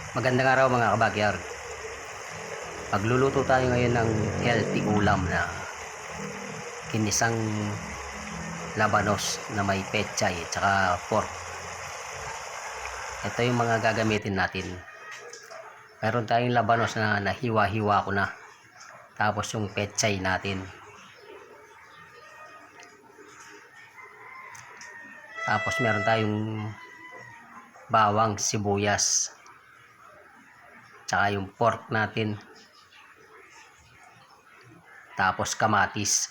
Magandang araw mga kabakyard. Pagluluto tayo ngayon ng healthy ulam na kinisang labanos na may pechay at saka pork. Ito yung mga gagamitin natin. Meron tayong labanos na nahiwa-hiwa ko na. Tapos yung pechay natin. Tapos meron tayong bawang, sibuyas. Tsaka yung pork natin. Tapos kamatis.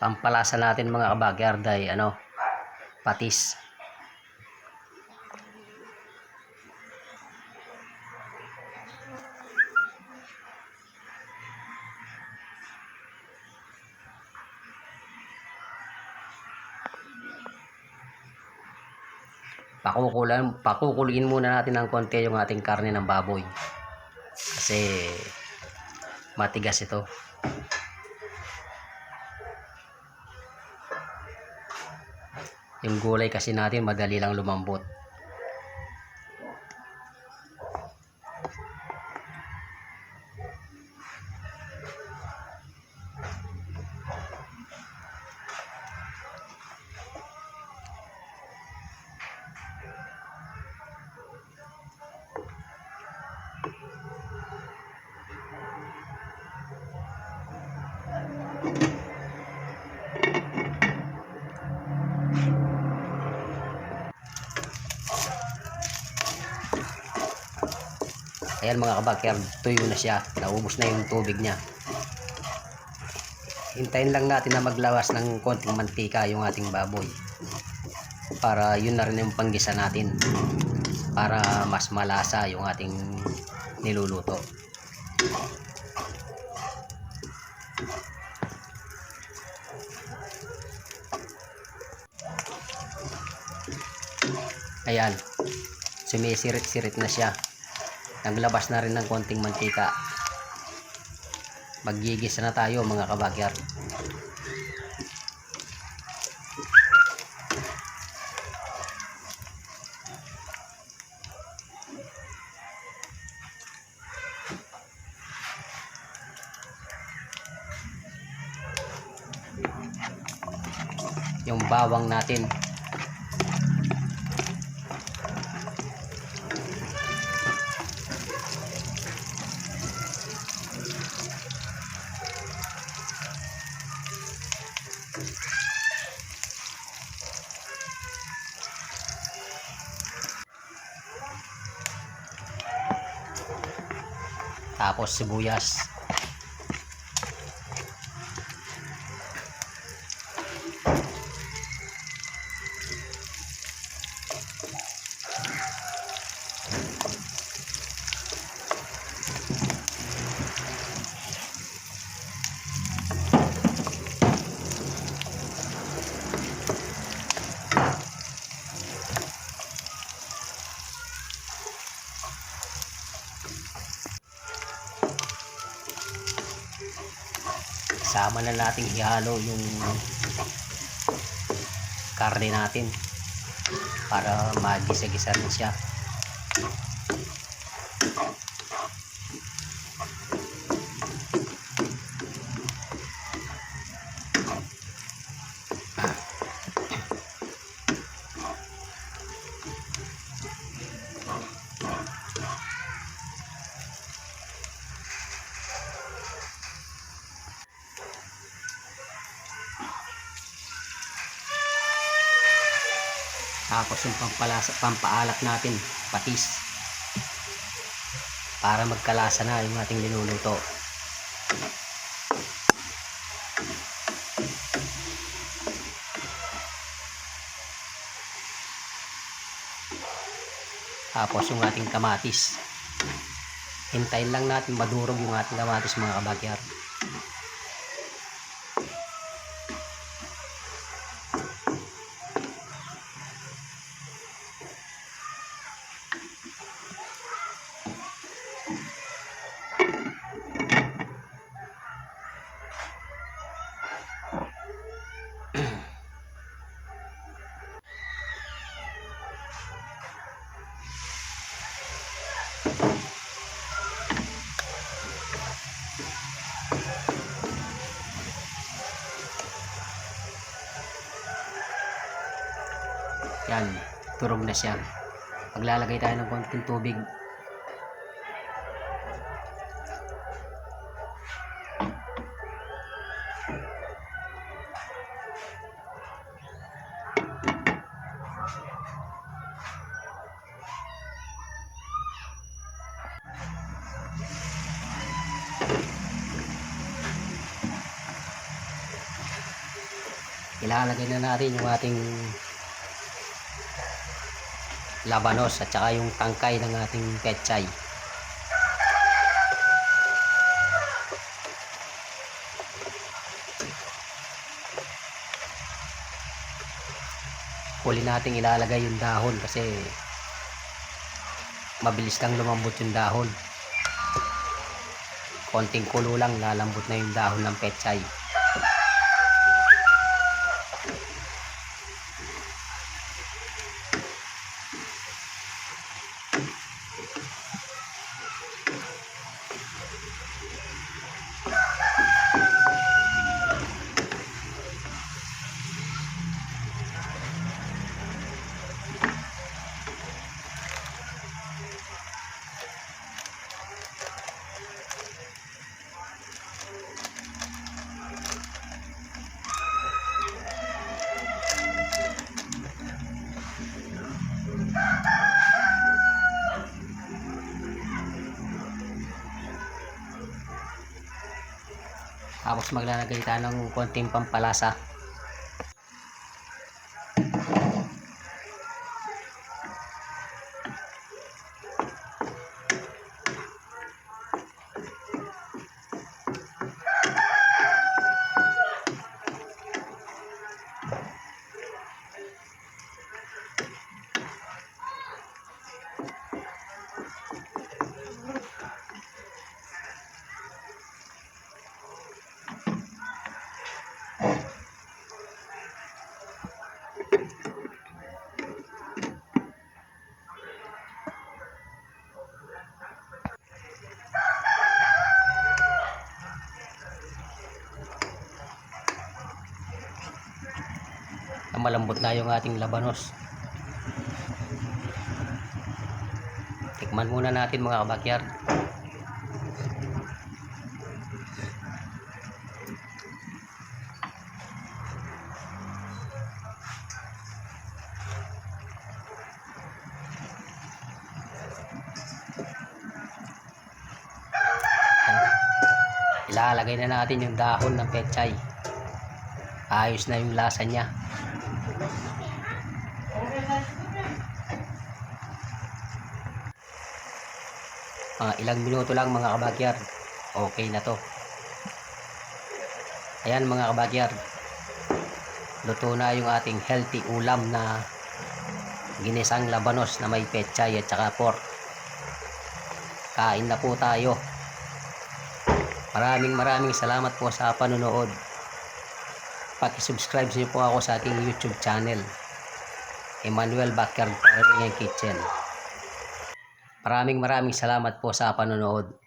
Pampalasa natin mga kabakyard ay patis. Pakukuliin muna natin ng konti yung ating karne ng baboy. Kasi matigas ito. Yung gulay kasi natin madali lang lumambot. Ayan mga kabakyard, tuyo na siya. Naubos na yung tubig niya. Hintayin lang natin na maglawas ng konting mantika yung ating baboy. Para yun na rin yung panggisa natin. Para mas malasa yung ating niluluto. Ayan. Sumisirit-sirit na siya. Naglabas na rin ng konting mantika. Maggigisa na tayo mga kabakyard. Yung bawang natin. Tapos sibuyas. Sama na nating ihalo yung karne natin para magisa-gisa na siya. Tapos yung pampaalat natin, patis. Para magkalasa na yung ating linuluto. Tapos yung ating kamatis. Hintayin lang natin madurog yung ating kamatis mga kabakyard. Yan, turog na siya. Maglalagay tayo ng konting tubig. Ilalagay na natin yung ating labanos at saka yung tangkay ng ating pechay. Huli natin ilalagay yung dahon kasi mabilis lang lumambot yung dahon. Konting kulo lang lalambot na yung dahon ng pechay. Tapos maglalagay tayo ng konting pampalasa. Malambot na yung ating labanos. Tikman muna natin mga kabakyard. Ilalagay na natin yung dahon ng pechay. Ayos na yung lasa niya. Ilang minuto lang mga kabakyard, okay na to. Ayan mga kabakyard, luto na yung ating healthy ulam na ginisang labanos na may pechay at saka pork. Kain na po tayo. Maraming salamat po sa panonood. Paki-subscribe niyo po ako sa aking YouTube channel, Emmanuel Backyard Farming and Kitchen. Maraming salamat po sa panonood.